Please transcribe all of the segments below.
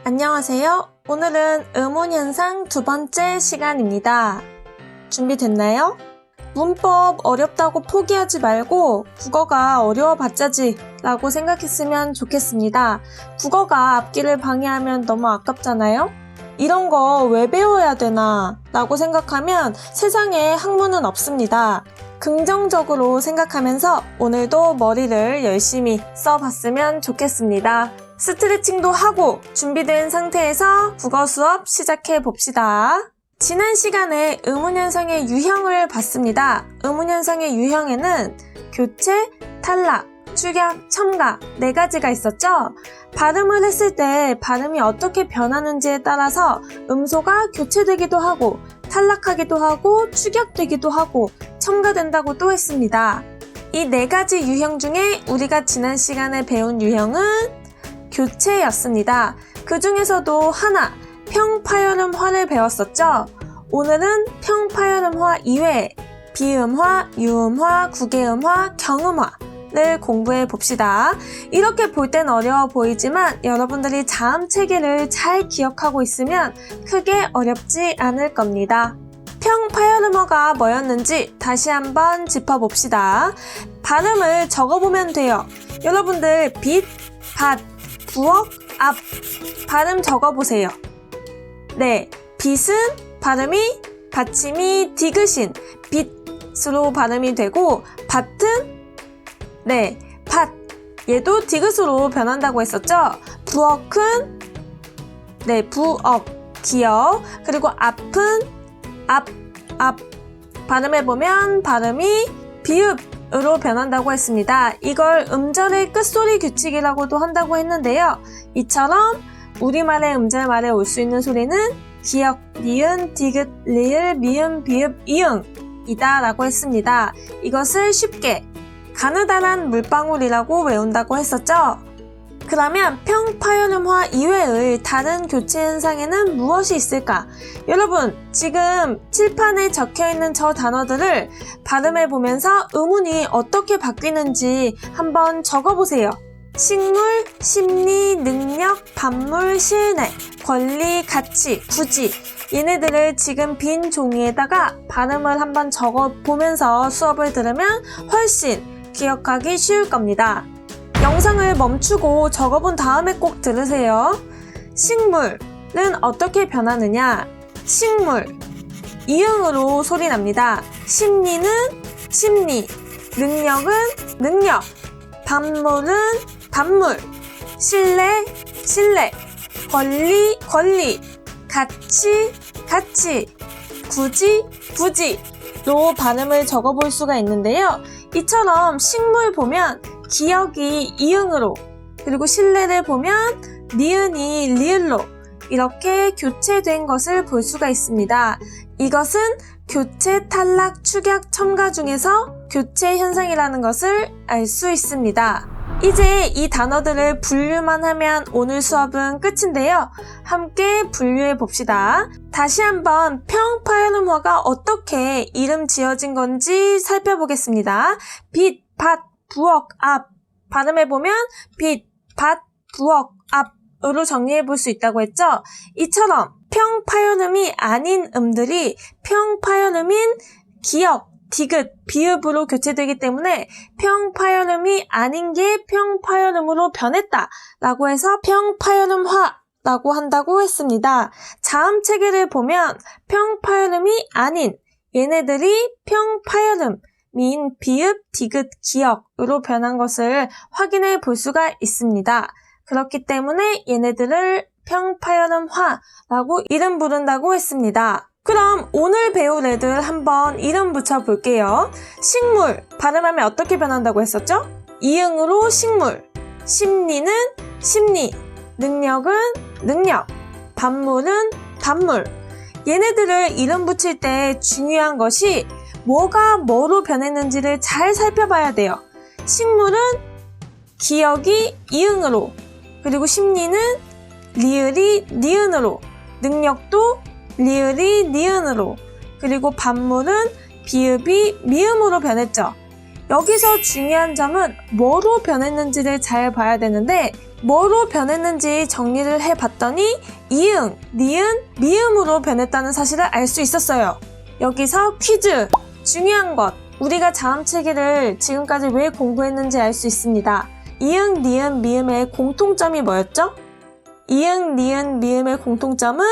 안녕하세요. 오늘은 의문현상 두 번째 시간입니다. 준비됐나요? 문법 어렵다고 포기하지 말고 국어가 어려워봤자지 라고 생각했으면 좋겠습니다. 국어가 앞길을 방해하면 너무 아깝잖아요? 이런 거 왜 배워야 되나 라고 생각하면 세상에 학문은 없습니다. 긍정적으로 생각하면서 오늘도 머리를 열심히 써봤으면 좋겠습니다. 스트레칭도 하고 준비된 상태에서 국어 수업 시작해 봅시다. 지난 시간에 의문현상의 유형을 봤습니다. 의문현상의 유형에는 교체, 탈락, 축약, 첨가 4가지가 있었죠? 발음을 했을 때 발음이 어떻게 변하는지에 따라서 음소가 교체되기도 하고 탈락하기도 하고 축약되기도 하고 첨가된다고 또 했습니다. 이 4가지 유형 중에 우리가 지난 시간에 배운 유형은 교체였습니다. 그 중에서도 하나, 평파열음화를 배웠었죠? 오늘은 평파열음화 이외에 비음화, 유음화, 구개음화, 경음화를 공부해 봅시다. 이렇게 볼 땐 어려워 보이지만 여러분들이 자음체계를 잘 기억하고 있으면 크게 어렵지 않을 겁니다. 평파열음어가 뭐였는지 다시 한번 짚어봅시다. 발음을 적어보면 돼요. 여러분들 빛, 밭, 부엌, 앞 발음 적어보세요. 네, 빛은 발음이 받침이 디귿인 빛으로 발음이 되고 밭은 네, 밭 얘도 디귿으로 변한다고 했었죠. 부엌은 네, 부엌 기역 그리고 앞은 앞 발음해보면 발음이 비읍으로 변한다고 했습니다. 이걸 음절의 끝소리 규칙이라고도 한다고 했는데요. 이처럼 우리말의 음절말에 올 수 있는 소리는 기역, 니은, 디귿, 리을, 미음, 비읍, 이응이다 라고 했습니다. 이것을 쉽게 가느다란 물방울이라고 외운다고 했었죠. 그러면 평파열음화 이외의 다른 교체 현상에는 무엇이 있을까? 여러분, 지금 칠판에 적혀있는 저 단어들을 발음해보면서 의문이 어떻게 바뀌는지 한번 적어보세요. 식물, 심리, 능력, 반물, 실내, 권리, 가치, 굳이 얘네들을 지금 빈 종이에다가 발음을 한번 적어보면서 수업을 들으면 훨씬 기억하기 쉬울 겁니다. 영상을 멈추고 적어본 다음에 꼭 들으세요. 식물은 어떻게 변하느냐? 식물, 이응으로 소리 납니다. 심리는 심리, 능력은 능력, 반물은 반물, 신뢰, 신뢰, 권리, 권리, 가치, 가치, 굳이, 굳이로 발음을 적어볼 수가 있는데요. 이처럼 식물 보면 기역이 이응으로 그리고 신뢰를 보면 니은이 리을로 이렇게 교체된 것을 볼 수가 있습니다. 이것은 교체, 탈락, 축약, 첨가 중에서 교체 현상이라는 것을 알 수 있습니다. 이제 이 단어들을 분류만 하면 오늘 수업은 끝인데요. 함께 분류해 봅시다. 다시 한번 평파열음화가 어떻게 이름 지어진 건지 살펴보겠습니다. 빛, 밭, 부엌, 앞 발음해보면 빛, 밭, 부엌, 앞으로 정리해볼 수 있다고 했죠. 이처럼 평파열음이 아닌 음들이 평파열음인 기역, 디귿, 비읍으로 교체되기 때문에 평파열음이 아닌 게 평파열음으로 변했다 라고 해서 평파열음화라고 한다고 했습니다. 자음체계를 보면 평파열음이 아닌 얘네들이 평파열음 민, 비읍, 디귿, 기역으로 변한 것을 확인해 볼 수가 있습니다. 그렇기 때문에 얘네들을 평파열음화라고 이름 부른다고 했습니다. 그럼 오늘 배울 애들 한번 이름 붙여볼게요. 식물, 발음하면 어떻게 변한다고 했었죠? 이응으로 식물, 심리는 심리, 능력은 능력, 반물은 반물. 얘네들을 이름 붙일 때 중요한 것이 뭐가 뭐로 변했는지를 잘 살펴봐야 돼요. 식물은 기역이 이응으로, 그리고 심리는 리을이 니은으로, 능력도 리을이 니은으로, 그리고 반물은 비읍이 미음으로 변했죠. 여기서 중요한 점은 뭐로 변했는지를 잘 봐야 되는데 뭐로 변했는지 정리를 해봤더니 이응, 니은, 미음으로 변했다는 사실을 알 수 있었어요. 여기서 퀴즈! 중요한 것! 우리가 자음체계를 지금까지 왜 공부했는지 알 수 있습니다. 이응, 니은, 미음의 공통점이 뭐였죠? 이응, 니은, 미음의 공통점은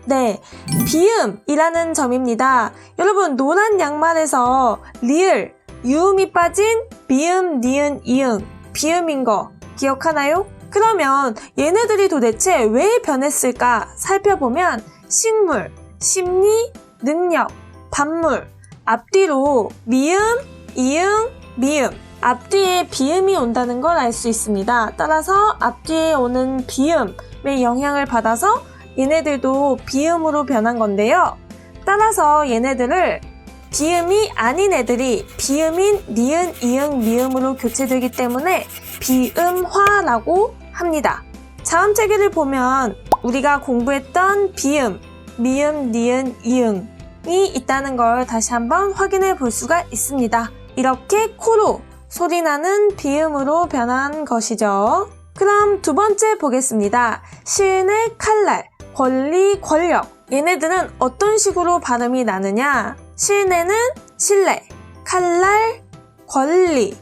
네, 비음이라는 점입니다. 여러분, 노란 양말에서 리을, 유음이 빠진 미음, 니은, 이응, 비음인 거 기억하나요? 그러면 얘네들이 도대체 왜 변했을까 살펴보면 식물, 심리, 능력, 반물, 앞뒤로 미음, 이응, 미음, 앞뒤에 비음이 온다는 걸 알 수 있습니다. 따라서 앞뒤에 오는 비음의 영향을 받아서 얘네들도 비음으로 변한 건데요. 따라서 얘네들을 비음이 아닌 애들이 비음인 니은, 이응, 미음으로 교체되기 때문에 비음화라고 합니다. 자음체계를 보면 우리가 공부했던 비음, 미음, 니은, 이응이 있다는 걸 다시 한번 확인해 볼 수가 있습니다. 이렇게 코로 소리나는 비음으로 변한 것이죠. 그럼 두 번째 보겠습니다. 시은의 칼날, 권리, 권력. 얘네들은 어떤 식으로 발음이 나느냐? 시은에는 실내, 칼날, 권리,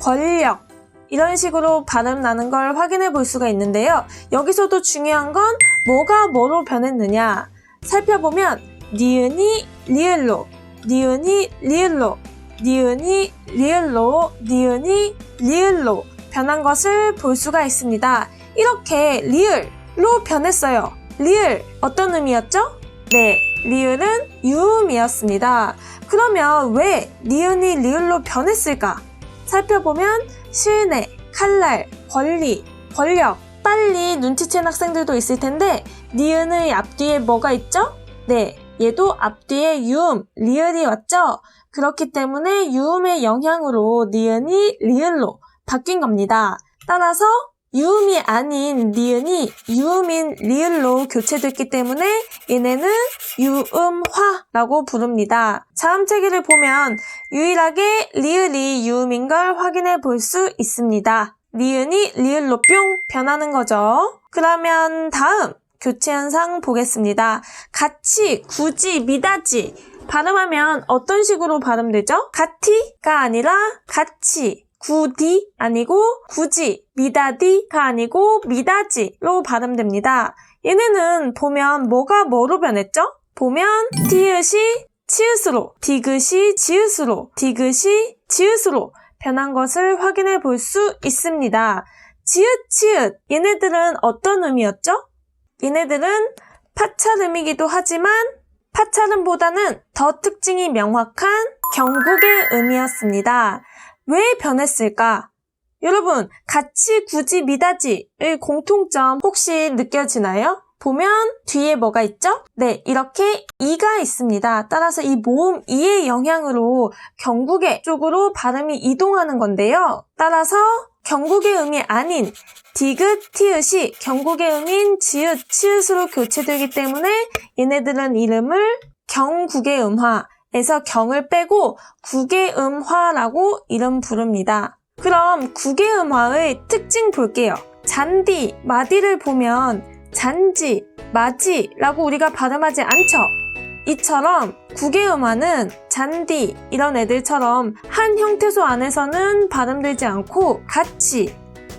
권력 이런 식으로 발음 나는 걸 확인해 볼 수가 있는데요. 여기서도 중요한 건 뭐가 뭐로 변했느냐? 살펴보면 니은이 리을로, 니은이 리을로, 니은이 리을로, 니은이 리을로 변한 것을 볼 수가 있습니다. 이렇게 리을로 변했어요. 리을 어떤 의미였죠? 네, 리을은 유음이었습니다. 그러면 왜 니은이 리을로 변했을까? 살펴보면 시은의 칼날, 권리, 권력 빨리 눈치챈 학생들도 있을 텐데 니은의 앞뒤에 뭐가 있죠? 네, 얘도 앞뒤에 유음, 리을이 왔죠? 그렇기 때문에 유음의 영향으로 니은이 리을로 바뀐 겁니다. 따라서 유음이 아닌 니은이 유음인 리을로 교체됐기 때문에 얘네는 유음화라고 부릅니다. 자음체계를 보면 유일하게 리을이 유음인 걸 확인해 볼 수 있습니다. 니은이 리을로 뿅 변하는 거죠. 그러면 다음 교체 현상 보겠습니다. 같이, 굳이, 미다지 발음하면 어떤 식으로 발음되죠? 같이가 아니라 같이, 굳이 아니고 굳이, 미다디가 아니고 미다지로 발음됩니다. 얘네는 보면 뭐가 뭐로 변했죠? 보면 티읕이 치읓으로, 디귿이 지읒으로, 디귿이 지읒으로 변한 것을 확인해 볼 수 있습니다. 지읒, 치읓 얘네들은 어떤 의미였죠? 얘네들은 파찰음이기도 하지만 파찰음보다는 더 특징이 명확한 경국의 음이었습니다. 왜 변했을까? 여러분, 같이, 굳이, 미다지의 공통점 혹시 느껴지나요? 보면 뒤에 뭐가 있죠? 네, 이렇게 이가 있습니다. 따라서 이 모음 이의 영향으로 경국의 쪽으로 발음이 이동하는 건데요. 따라서 경국의 음이 아닌 디귿, 티읕이 경국의 음인 지읒, 치읓으로 교체되기 때문에 얘네들은 이름을 경국의 음화에서 경을 빼고 국의 음화라고 이름 부릅니다. 그럼 국의 음화의 특징 볼게요. 잔디, 마디를 보면 잔지, 마지라고 우리가 발음하지 않죠? 이처럼 국의 음화는 잔디 이런 애들처럼 한 형태소 안에서는 발음되지 않고 같이,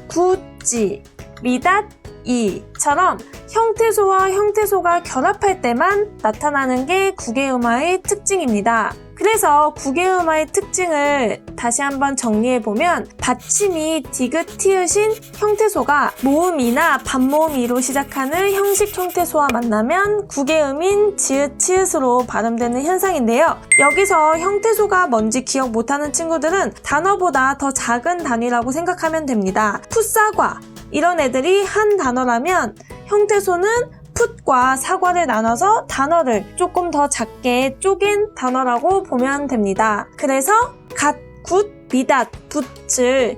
굳지, 미닷이처럼 형태소와 형태소가 결합할 때만 나타나는 게 국의 음화의 특징입니다. 그래서 국의 음화의 특징을 다시 한번 정리해보면 받침이 디귿, 티읕인 형태소가 모음이나 반모음이로 시작하는 형식 형태소와 만나면 국의 음인 지읒, 치읓으로 발음되는 현상인데요. 여기서 형태소가 뭔지 기억 못하는 친구들은 단어보다 더 작은 단위라고 생각하면 됩니다. 풋사과 이런 애들이 한 단어라면 형태소는 풋과 사과를 나눠서 단어를 조금 더 작게 쪼갠 단어라고 보면 됩니다. 그래서 갓, 굿, 미닷, 붓을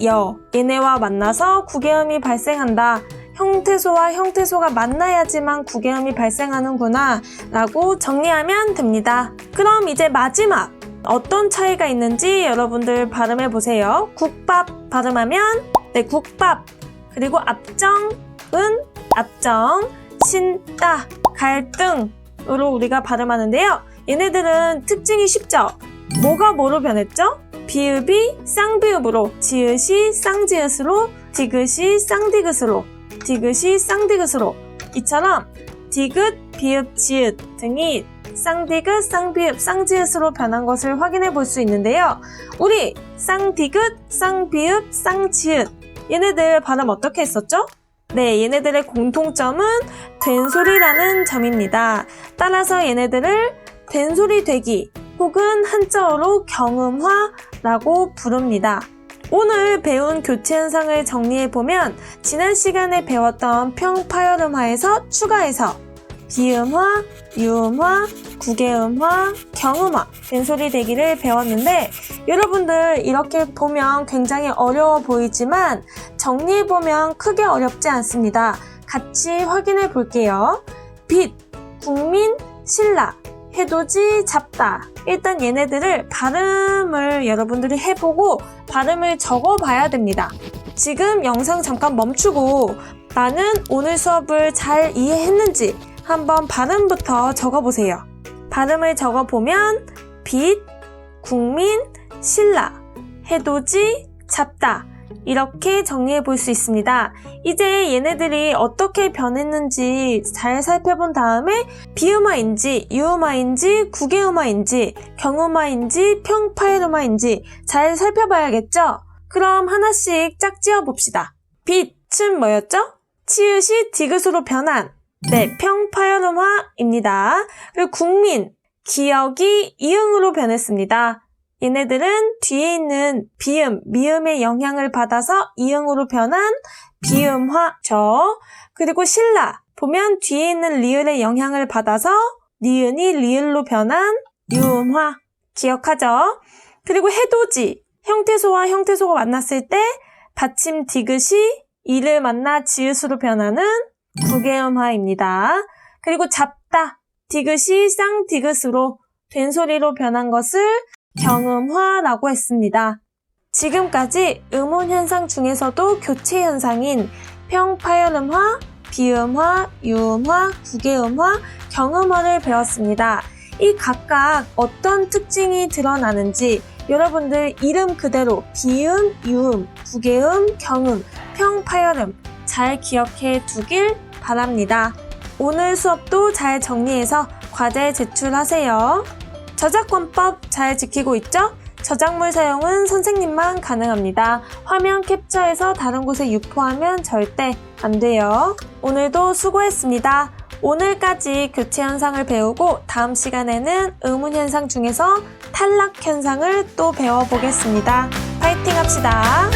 여 얘네와 만나서 국의음이 발생한다. 형태소와 형태소가 만나야지만 국의음이 발생하는구나 라고 정리하면 됩니다. 그럼 이제 마지막 어떤 차이가 있는지 여러분들 발음해 보세요. 국밥 발음하면 네, 국밥. 그리고 앞정은 앞정, 신다, 갈등으로 우리가 발음하는데요. 얘네들은 특징이 쉽죠? 뭐가 뭐로 변했죠? 비읍이 쌍비읍으로, 지읒이 쌍지읒으로, 디귿이 쌍디귿으로, 디귿이 쌍디귿으로. 이처럼 디귿, 비읍, 지읒 등이 쌍디귿, 쌍비읍, 쌍지읒으로 변한 것을 확인해 볼 수 있는데요. 우리 쌍디귿, 쌍비읍, 쌍지읒 얘네들 발음 어떻게 했었죠? 네, 얘네들의 공통점은 된소리라는 점입니다. 따라서 얘네들을 된소리 되기 혹은 한자어로 경음화라고 부릅니다. 오늘 배운 교체현상을 정리해보면 지난 시간에 배웠던 평파열음화에서 추가해서 비음화, 유음화, 구개음화, 경음화, 된소리 대기를 배웠는데 여러분들 이렇게 보면 굉장히 어려워 보이지만 정리해보면 크게 어렵지 않습니다. 같이 확인해 볼게요. 빛, 국민, 신라, 해돋이, 잡다. 일단 얘네들을 발음을 여러분들이 해보고 발음을 적어봐야 됩니다. 지금 영상 잠깐 멈추고 나는 오늘 수업을 잘 이해했는지 한번 발음부터 적어보세요. 발음을 적어보면 빛, 국민, 신라, 해돋이, 잡다 이렇게 정리해 볼 수 있습니다. 이제 얘네들이 어떻게 변했는지 잘 살펴본 다음에 비음화인지 유음화인지 구개음화인지 경음화인지 평파열음화인지 잘 살펴봐야겠죠? 그럼 하나씩 짝지어 봅시다. 빛은 뭐였죠? 치읓이 디귿으로 변한 네, 평파열음화입니다. 그리고 국민, 기역이 이응으로 변했습니다. 얘네들은 뒤에 있는 비음, 미음의 영향을 받아서 이응으로 변한 비음화죠. 그리고 신라, 보면 뒤에 있는 리을의 영향을 받아서 니은이 리을로 변한 유음화, 기억하죠? 그리고 해돋이, 형태소와 형태소가 만났을 때 받침 디귿이 이를 만나 지읒으로 변하는 구개음화입니다. 그리고 잡다, 디귿이 쌍디귿으로 된소리로 변한 것을 경음화라고 했습니다. 지금까지 음운현상 중에서도 교체현상인 평파열음화, 비음화, 유음화, 구개음화, 경음화를 배웠습니다. 이 각각 어떤 특징이 드러나는지 여러분들 이름 그대로 비음, 유음, 구개음, 경음, 평파열음 잘 기억해 두길 바랍니다. 오늘 수업도 잘 정리해서 과제 제출하세요. 저작권법 잘 지키고 있죠? 저작물 사용은 선생님만 가능합니다. 화면 캡처해서 다른 곳에 유포하면 절대 안 돼요. 오늘도 수고했습니다. 오늘까지 교체현상을 배우고 다음 시간에는 의문현상 중에서 탈락현상을 또 배워보겠습니다. 파이팅 합시다.